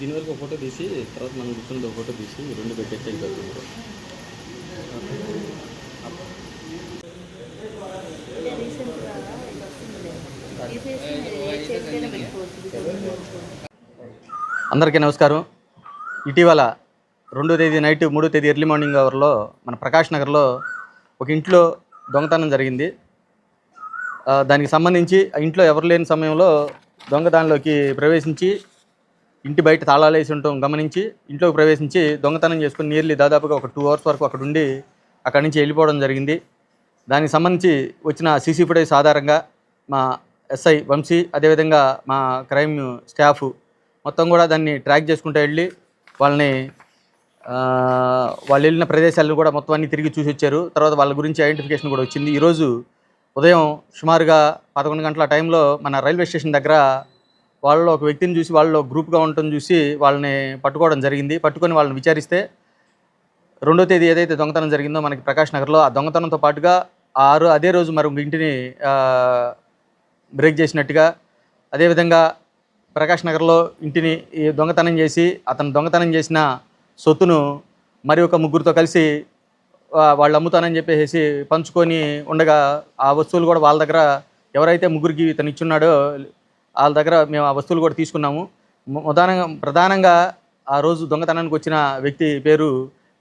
దీని వరకు ఒక ఫోటో తీసి తర్వాత మనం కూర్చున్నది ఒక ఫోటో తీసి రెండు పెట్టేస్తే అయిపోతుంది. అందరికీ నమస్కారం. ఇటీవల 2వ తేదీ నైట్ 3వ తేదీ ఎర్లీ మార్నింగ్ అవర్లో మన ప్రకాష్ నగర్లో ఒక ఇంట్లో దొంగతనం జరిగింది. దానికి సంబంధించి ఆ ఇంట్లో ఎవరు లేని సమయంలో దొంగ దానిలోకి ప్రవేశించి ఇంటి బయట తాళాలు వేసి ఉండటం గమనించి ఇంట్లోకి ప్రవేశించి దొంగతనం చేసుకుని నియర్లీ దాదాపుగా ఒక 2 hours వరకు అక్కడ ఉండి అక్కడి నుంచి వెళ్ళిపోవడం జరిగింది. దానికి సంబంధించి వచ్చిన సీసీ ఫుటేజ్ ఆధారంగా మా ఎస్ఐ వంశీ అదేవిధంగా మా క్రైమ్ స్టాఫ్ మొత్తం కూడా దాన్ని ట్రాక్ చేసుకుంటూ వెళ్ళి వాళ్ళని వాళ్ళు వెళ్ళిన ప్రదేశాలను కూడా మొత్తం అన్ని తిరిగి చూసి వచ్చారు. తర్వాత వాళ్ళ గురించి ఐడెంటిఫికేషన్ కూడా వచ్చింది. ఈరోజు ఉదయం సుమారుగా 11 గంటల టైంలో మన రైల్వే స్టేషన్ దగ్గర వాళ్ళలో ఒక వ్యక్తిని చూసి వాళ్ళలో గ్రూప్గా ఉండటం చూసి వాళ్ళని పట్టుకోవడం జరిగింది. పట్టుకొని వాళ్ళని విచారిస్తే 2వ తేదీ ఏదైతే దొంగతనం జరిగిందో మనకి ప్రకాష్ నగర్లో, ఆ దొంగతనంతో పాటుగా అదే రోజు మరొక ఇంటిని బ్రేక్ చేసినట్టుగా, అదేవిధంగా ప్రకాష్ నగర్లో ఇంటిని దొంగతనం చేసి అతను దొంగతనం చేసిన సొత్తును మరి ఒక ముగ్గురితో కలిసి వాళ్ళు అమ్ముతానని చెప్పేసి పంచుకొని ఉండగా ఆ వస్తువులు కూడా వాళ్ళ దగ్గర ఎవరైతే ముగ్గురికి ఇతను ఇచ్చున్నాడో వాళ్ళ దగ్గర మేము ఆ వస్తువులు కూడా తీసుకున్నాము. ప్రధానంగా ఆ రోజు దొంగతనానికి వచ్చిన వ్యక్తి పేరు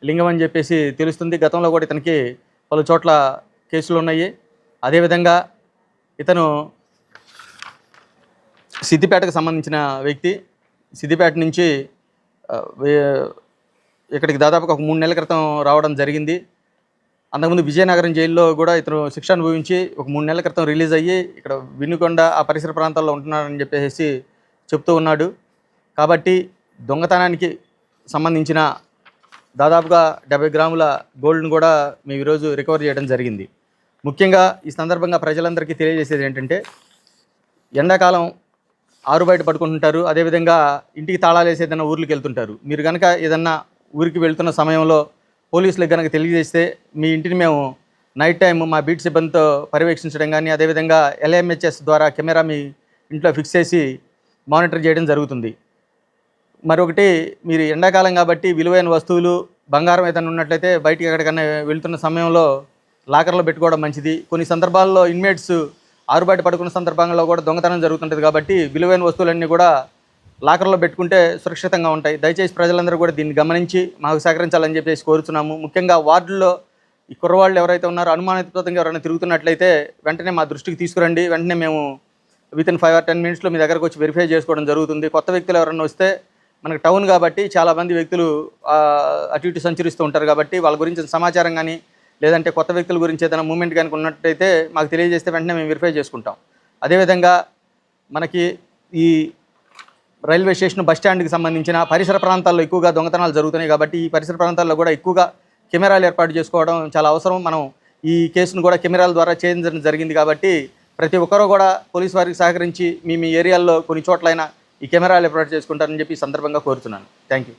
లింగం అని చెప్పేసి తెలుస్తుంది. గతంలో కూడా ఇతనికి పలు చోట్ల కేసులు ఉన్నాయి. అదేవిధంగా ఇతను సిద్దిపేటకు సంబంధించిన వ్యక్తి. సిద్దిపేట నుంచి ఇక్కడికి దాదాపుగా ఒక 3 నెలల క్రితం రావడం జరిగింది. అంతకుముందు విజయనగరం జైల్లో కూడా ఇతను శిక్ష అనుభవించి ఒక 3 నెలల క్రితం రిలీజ్ అయ్యి ఇక్కడ వినుకొండ ఆ పరిసర ప్రాంతాల్లో ఉంటున్నాడని చెప్పేసి చెప్తూ ఉన్నాడు. కాబట్టి దొంగతనానికి సంబంధించిన దాదాపుగా 70 గ్రాముల గోల్డ్ను కూడా మేము ఈరోజు రికవర్ చేయడం జరిగింది. ముఖ్యంగా ఈ సందర్భంగా ప్రజలందరికీ తెలియజేసేది ఏంటంటే, ఎండాకాలం ఆరు బయట పడుకుంటుంటారు. అదేవిధంగా ఇంటికి తాళాలు వేసి ఏదైనా ఊర్లకు వెళ్తుంటారు. మీరు కనుక ఏదన్నా ఊరికి వెళ్తున్న సమయంలో పోలీసులకు కనుక తెలియజేస్తే మీ ఇంటిని మేము నైట్ టైం మా బీట్ సిబ్బందితో పర్యవేక్షించడం కానీ, అదేవిధంగా LMHS ద్వారా కెమెరా మీ ఇంట్లో ఫిక్స్ చేసి మానిటర్ చేయడం జరుగుతుంది. మరొకటి, మీరు ఎండాకాలం కాబట్టి విలువైన వస్తువులు బంగారం ఏదైనా ఉన్నట్లయితే బయటికి ఎక్కడికన్నా వెళ్తున్న సమయంలో లాకర్లో పెట్టుకోవడం మంచిది. కొన్ని సందర్భాల్లో ఇన్మేట్స్ ఆరుబయట పడుకున్న సందర్భంలో కూడా దొంగతనం జరుగుతుంటుంది. కాబట్టి విలువైన వస్తువులన్నీ కూడా లాకర్లో పెట్టుకుంటే సురక్షితంగా ఉంటాయి. దయచేసి ప్రజలందరూ కూడా దీన్ని గమనించి మాకు సహకరించాలని చెప్పేసి కోరుతున్నాము. ముఖ్యంగా వార్డుల్లో ఈ కుర్రవాళ్ళు ఎవరైతే ఉన్నారో అనుమానాస్పదంగా ఎవరైనా తిరుగుతున్నట్లయితే వెంటనే మా దృష్టికి తీసుకురండి. వెంటనే మేము వితిన్ 5 or 10 minutesలో మీ దగ్గరకు వచ్చి వెరిఫై చేసుకోవడం జరుగుతుంది. కొత్త వ్యక్తులు ఎవరైనా వస్తే, మనకు టౌన్ కాబట్టి చాలామంది వ్యక్తులు అటు ఇటు సంచరిస్తూ ఉంటారు. కాబట్టి వాళ్ళ గురించి సమాచారం కానీ, లేదంటే కొత్త వ్యక్తుల గురించి ఏదైనా మూమెంట్ కనుక ఉన్నట్టయితే మాకు తెలియజేస్తే వెంటనే మేము వెరిఫై చేసుకుంటాం. అదేవిధంగా మనకి ఈ రైల్వే స్టేషన్ బస్ స్టాండ్కి సంబంధించిన పరిసర ప్రాంతాల్లో ఎక్కువగా దొంగతనాలు జరుగుతున్నాయి. కాబట్టి ఈ పరిసర ప్రాంతాల్లో కూడా ఎక్కువగా కెమెరాలు ఏర్పాటు చేసుకోవడం చాలా అవసరం. మనం ఈ కేసును కూడా కెమెరాల ద్వారా చేయించడం జరిగింది. కాబట్టి ప్రతి ఒక్కరూ కూడా పోలీసు వారికి సహకరించి మీ ఏరియాల్లో కొన్ని చోట్లైనా ఈ కెమెరాలు ఏర్పాటు చేసుకుంటారని చెప్పి ఈ సందర్భంగా కోరుతున్నాను. Thank you.